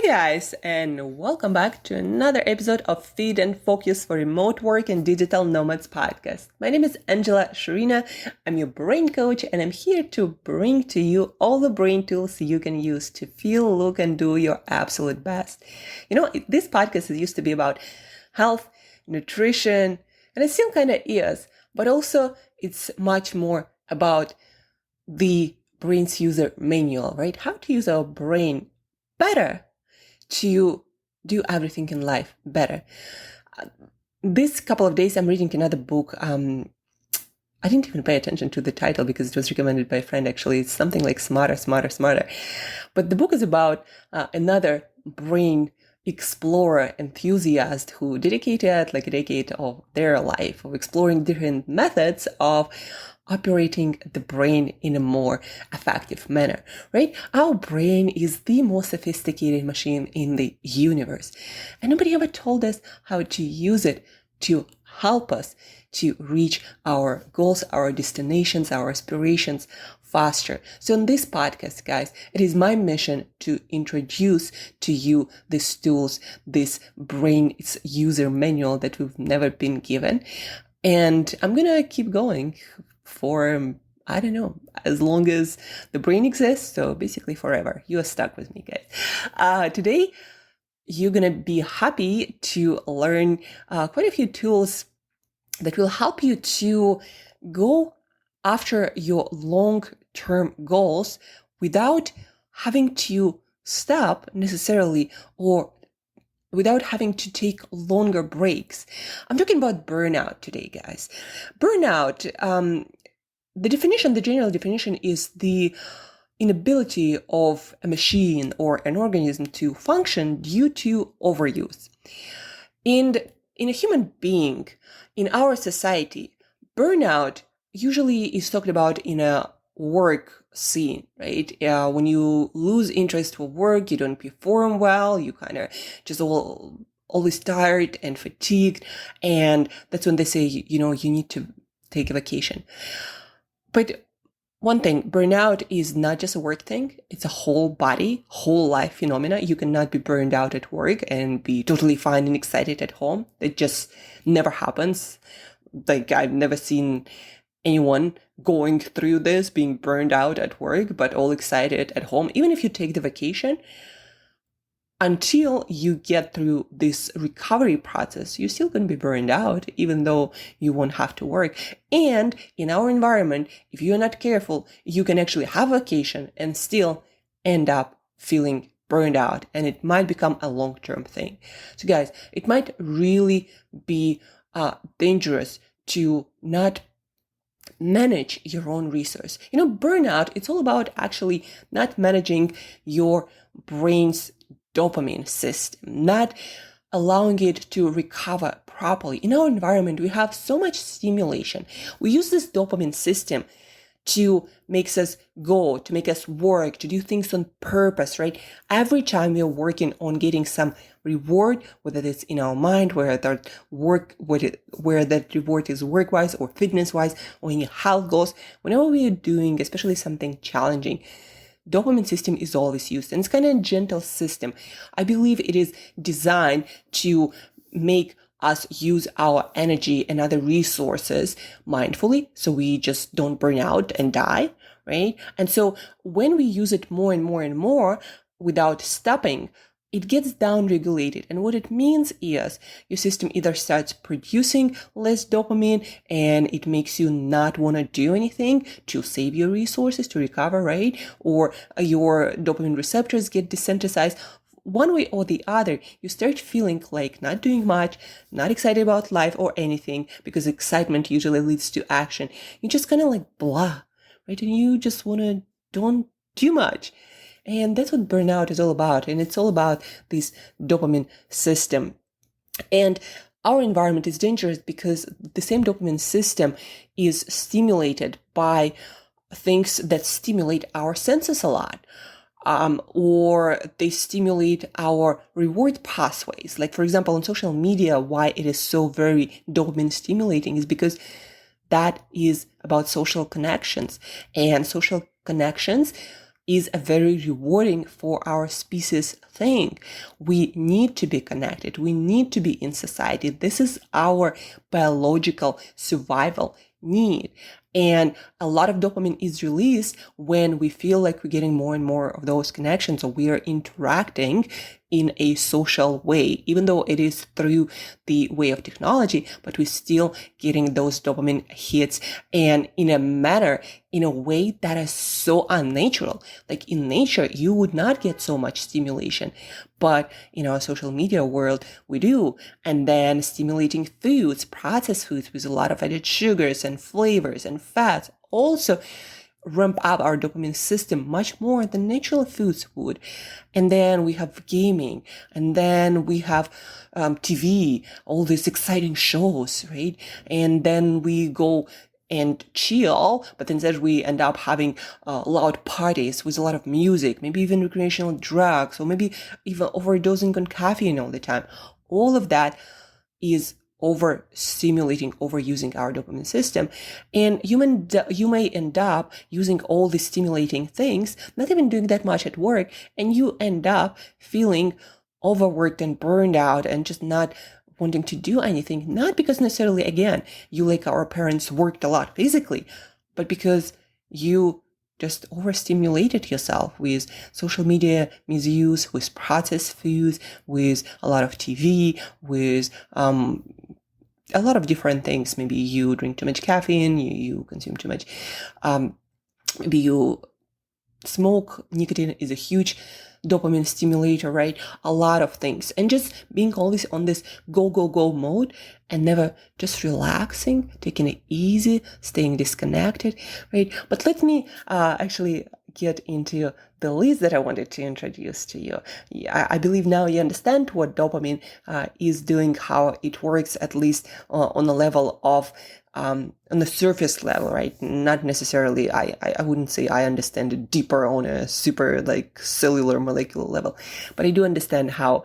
guys, and welcome back to another episode of Feed and Focus for Remote Work and Digital Nomads podcast. My name is Angela Shurina. I'm your brain coach, and I'm here to bring to you all the brain tools you can use to feel, look, and do your absolute best. This podcast used to be about health, nutrition, and it still kind of is, but also it's much more about the brain's user manual, right? How to use our brain better to do everything in life better. This couple of days, I'm reading another book. I didn't even pay attention to the title because it was recommended by a friend, actually. It's something like Smarter. But the book is about another brain explorer enthusiast who dedicated like a decade of their life of exploring different methods of operating the brain in a more effective manner, right? Our brain is the most sophisticated machine in the universe. And nobody ever told us how to use it to help us to reach our goals, our destinations, our aspirations faster. So in this podcast, guys, it is my mission to introduce to you these tools, this brain user manual that we've never been given. And I'm going to keep going for, I don't know, as long as the brain exists. So basically forever. You are stuck with me, guys. Today, you're going to be happy to learn quite a few tools that will help you to go after your long-term goals without having to stop necessarily or without having to take longer breaks. I'm talking about burnout today, guys. Burnout, the general definition is the inability of a machine or an organism to function due to overuse. And in a human being, in our society, burnout usually is talked about in a work scene, right? When you lose interest for work, you don't perform well, you kind of just always tired and fatigued. And that's when they say, you need to take a vacation. But one thing, burnout is not just a work thing. It's a whole body, whole life phenomena. You cannot be burned out at work and be totally fine and excited at home. It just never happens. Like, I've never seen anyone going through this, being burned out at work, but all excited at home. Even if you take the vacation, until you get through this recovery process, you're still going to be burned out, even though you won't have to work. And in our environment, if you're not careful, you can actually have a vacation and still end up feeling burned out. And it might become a long-term thing. So guys, it might really be dangerous to not manage your own resource. Burnout, it's all about actually not managing your brain's dopamine system, not allowing it to recover properly. In our environment, we have so much stimulation. We use this dopamine system to make us go, to make us work, to do things on purpose, right? Every time we're working on getting some reward, whether it's in our mind, where that reward is work-wise or fitness-wise or in your health goals, whenever we are doing, especially something challenging, dopamine system is always used, and it's kind of a gentle system. I believe it is designed to make us use our energy and other resources mindfully, so we just don't burn out and die, right? And so when we use it more and more and more without stopping, it gets down-regulated. And what it means is your system either starts producing less dopamine and it makes you not want to do anything to save your resources, to recover, right? Or your dopamine receptors get desensitized. One way or the other, you start feeling like not doing much, not excited about life or anything, because excitement usually leads to action. You just kind of like blah, right? And you just want to don't do much. And that's what burnout is all about. And it's all about this dopamine system. And our environment is dangerous because the same dopamine system is stimulated by things that stimulate our senses a lot. Or they stimulate our reward pathways. Like, for example, on social media, why it is so very dopamine stimulating is because that is about social connections. And social connections is a very rewarding for our species thing. We need to be connected. We need to be in society. This is our biological survival need. And a lot of dopamine is released when we feel like we're getting more and more of those connections, or we are interacting in a social way, even though it is through the way of technology, but we're still getting those dopamine hits, and in a way that is so unnatural. Like in nature, you would not get so much stimulation, but in our social media world, we do. And then stimulating foods, processed foods with a lot of added sugars and flavors and fats also ramp up our dopamine system much more than natural foods would. And then we have gaming, and then we have TV, all these exciting shows, right? And then we go and chill, but instead we end up having loud parties with a lot of music, maybe even recreational drugs, or maybe even overdosing on caffeine all the time. All of that is overstimulating, overusing our dopamine system. And you may end up using all these stimulating things, not even doing that much at work, and you end up feeling overworked and burned out and just not wanting to do anything, not because necessarily, again, you, like our parents, worked a lot physically, but because you just overstimulated yourself with social media misuse, with processed foods, with a lot of TV, with a lot of different things. Maybe you drink too much caffeine, you consume too much, maybe you smoke. Nicotine is a huge dopamine stimulator, right? A lot of things. And just being always on this go, go, go mode and never just relaxing, taking it easy, staying disconnected, right? But let me actually get into the list that I wanted to introduce to you. I believe now you understand what dopamine is doing, how it works, at least on the level of on the surface level, right? Not necessarily, I wouldn't say I understand it deeper on a super like cellular molecular level, but I do understand how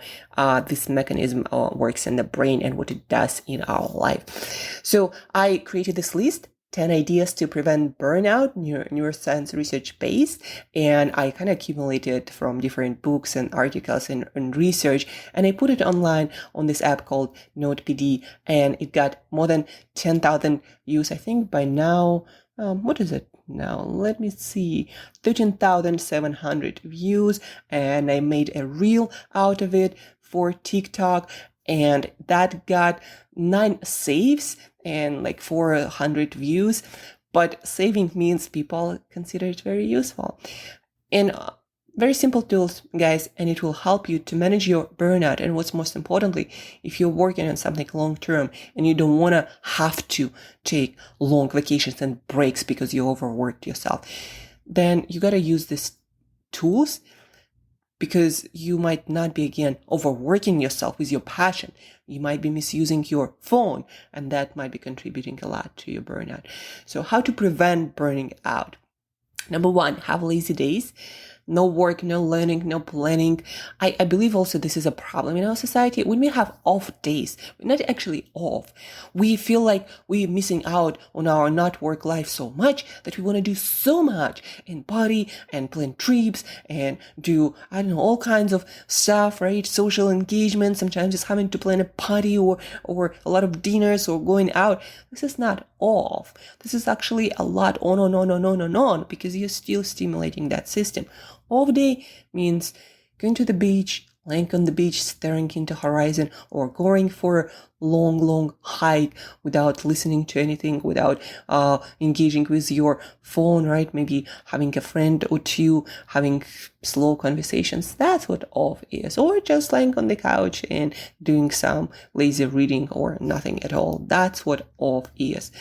this mechanism works in the brain and what it does in our life. So I created this list, 10 ideas to prevent burnout, neuroscience research based, and I kind of accumulated from different books and articles and research, and I put it online on this app called NotePD, and it got more than 10,000 views, I think by now. What is it now? Let me see, 13,700 views, and I made a reel out of it for TikTok, and that got 9 saves and like 400 views. But saving means people consider it very useful. And very simple tools, guys, and it will help you to manage your burnout. And what's most importantly, if you're working on something long term and you don't want to have to take long vacations and breaks because you overworked yourself, then you got to use these tools, because you might not be, again, overworking yourself with your passion. You might be misusing your phone, and that might be contributing a lot to your burnout. So how to prevent burning out? Number 1, have lazy days. No work, no learning, no planning. I believe also this is a problem in our society. When we have off days, we're not actually off. We feel like we're missing out on our not work life so much that we want to do so much and party and plan trips and do, I don't know, all kinds of stuff, right? Social engagement, sometimes just having to plan a party or a lot of dinners or going out. This is not off. This is actually a lot on, because you're still stimulating that system. Off day means going to the beach, laying on the beach, staring into horizon, or going for a long hike without listening to anything, without engaging with your phone, right? Maybe having a friend or two, having slow conversations. That's what off is. Or just lying on the couch and doing some lazy reading or nothing at all. That's what off is.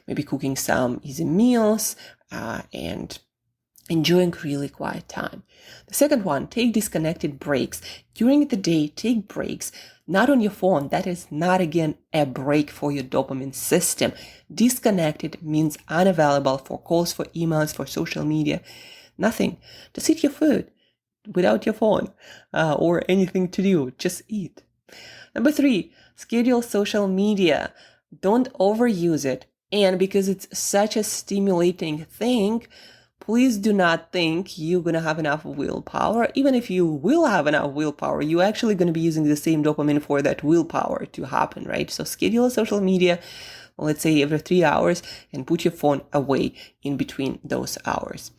Maybe cooking some easy meals and enjoying really quiet time. The second one, take disconnected breaks. During the day, take breaks, not on your phone. That is not, again, a break for your dopamine system. Disconnected means unavailable for calls, for emails, for social media, nothing. Just eat your food without your phone or anything to do. Just eat. Number 3, schedule social media. Don't overuse it. And because it's such a stimulating thing, please do not think you're going to have enough willpower. Even if you will have enough willpower, you're actually going to be using the same dopamine for that willpower to happen, right? So schedule a social media, let's say every 3 hours, and put your phone away in between those hours.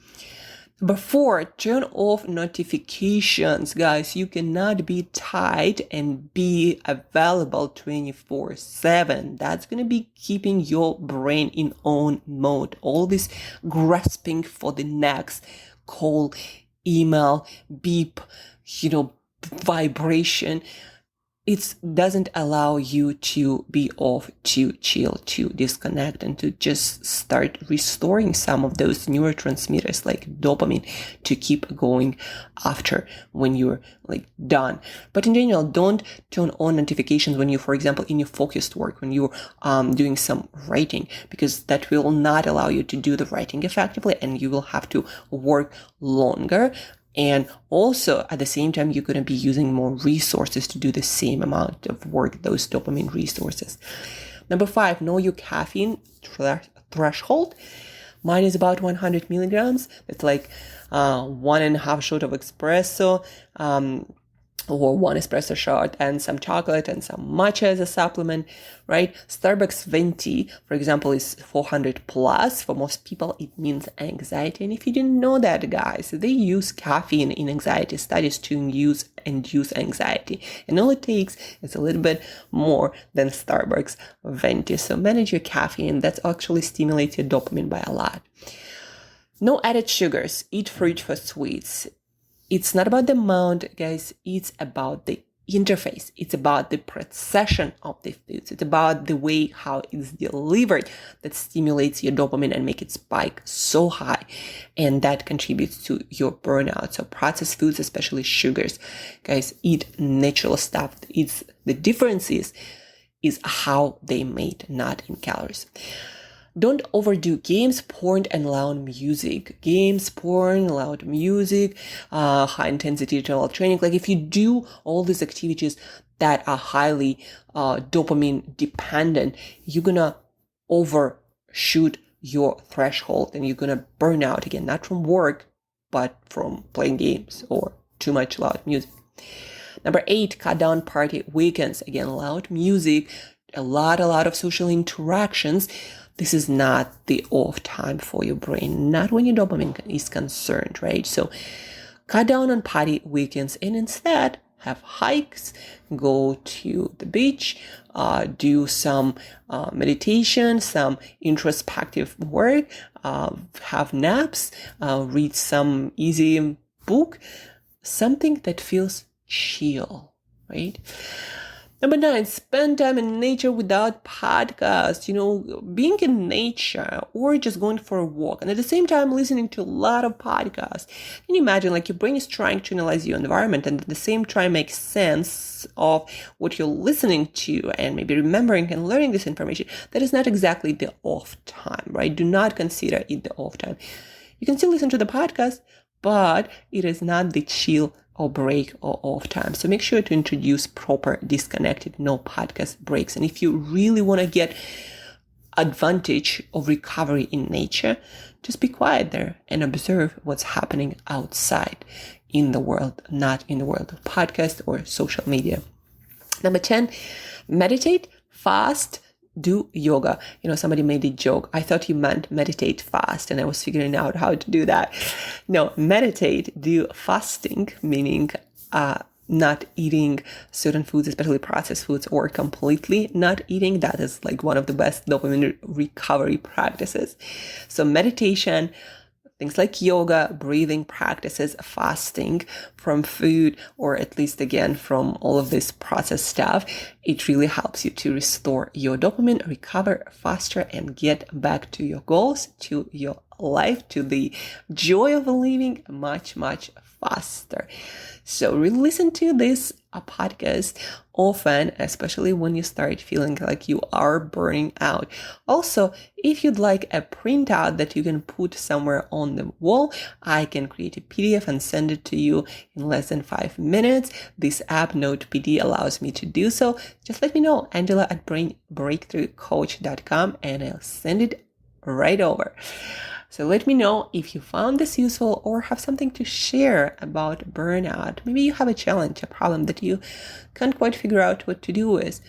Number 4, turn off notifications. Guys, you cannot be tied and be available 24/7. That's going to be keeping your brain in on mode. All this grasping for the next call, email, beep, vibration. It doesn't allow you to be off, to chill, to disconnect, and to just start restoring some of those neurotransmitters like dopamine to keep going after when you're done. But in general, don't turn on notifications when you, for example, in your focused work, when you're doing some writing, because that will not allow you to do the writing effectively, and you will have to work longer. And also, at the same time, you're going to be using more resources to do the same amount of work, those dopamine resources. Number 5, know your caffeine threshold. Mine is about 100 milligrams. It's like 1.5 shot of espresso, or 1 espresso shot and some chocolate and some matcha as a supplement, right? Starbucks venti, for example, is 400 plus. For most people, it means anxiety. And if you didn't know that, guys, they use caffeine in anxiety studies to induce anxiety. And all it takes is a little bit more than Starbucks venti. So manage your caffeine. That actually stimulates your dopamine by a lot. No added sugars. Eat fruit for sweets. It's not about the amount, guys. It's about the interface. It's about the procession of the foods. It's about the way how it's delivered that stimulates your dopamine and make it spike so high. And that contributes to your burnout. So processed foods, especially sugars, guys, eat natural stuff. The difference is how they made, not in calories. Don't overdo games, porn, and loud music. Games, porn, loud music, high intensity interval training. If you do all these activities that are highly dopamine dependent, you're gonna overshoot your threshold and you're gonna burn out again, not from work, but from playing games or too much loud music. Number 8, cut down party weekends. Again, loud music, a lot of social interactions. This is not the off time for your brain, not when your dopamine is concerned, right? So cut down on party weekends and instead have hikes, go to the beach, do some meditation, some introspective work, have naps, read some easy book, something that feels chill, right? Number 9, spend time in nature without podcasts. Being in nature or just going for a walk and at the same time listening to a lot of podcasts. Can you imagine your brain is trying to analyze your environment and at the same time make sense of what you're listening to and maybe remembering and learning this information? That is not exactly the off time, right? Do not consider it the off time. You can still listen to the podcast, but it is not the chill or break or off time. So make sure to introduce proper disconnected, no podcast breaks. And if you really want to get advantage of recovery in nature, just be quiet there and observe what's happening outside in the world, not in the world of podcast or social media. Number 10, meditate, fast, do yoga. Somebody made a joke. I thought you meant meditate fast, and I was figuring out how to do that. No, meditate, do fasting, meaning not eating certain foods, especially processed foods, or completely not eating. That is one of the best dopamine recovery practices. So meditation, things like yoga, breathing practices, fasting from food, or at least again from all of this processed stuff, it really helps you to restore your dopamine, recover faster, and get back to your goals, to your life, to the joy of living much, much faster. So listen to this podcast often, especially when you start feeling like you are burning out. Also, if you'd like a printout that you can put somewhere on the wall, I can create a PDF and send it to you in less than 5 minutes. This app, NotePD, allows me to do so. Just let me know, Angela at breakthroughcoach.com, and I'll send it right over. So let me know if you found this useful or have something to share about burnout. Maybe you have a challenge, a problem that you can't quite figure out what to do with.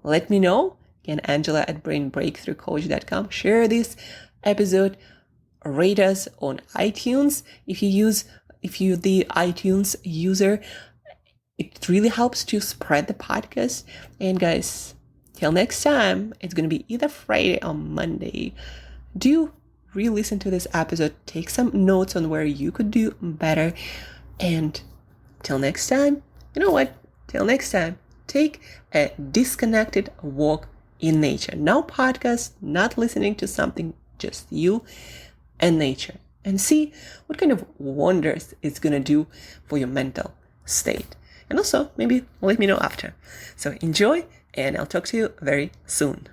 Let me know. Again, Angela at brainbreakthroughcoach.com. Share this episode. Rate us on iTunes. If you're the iTunes user, it really helps to spread the podcast. And guys, till next time, it's going to be either Friday or Monday. Do re-listen to this episode, take some notes on where you could do better. And till next time, you know what? Till next time, take a disconnected walk in nature. No podcast, not listening to something, just you and nature. And see what kind of wonders it's going to do for your mental state. And also, maybe let me know after. So enjoy, and I'll talk to you very soon.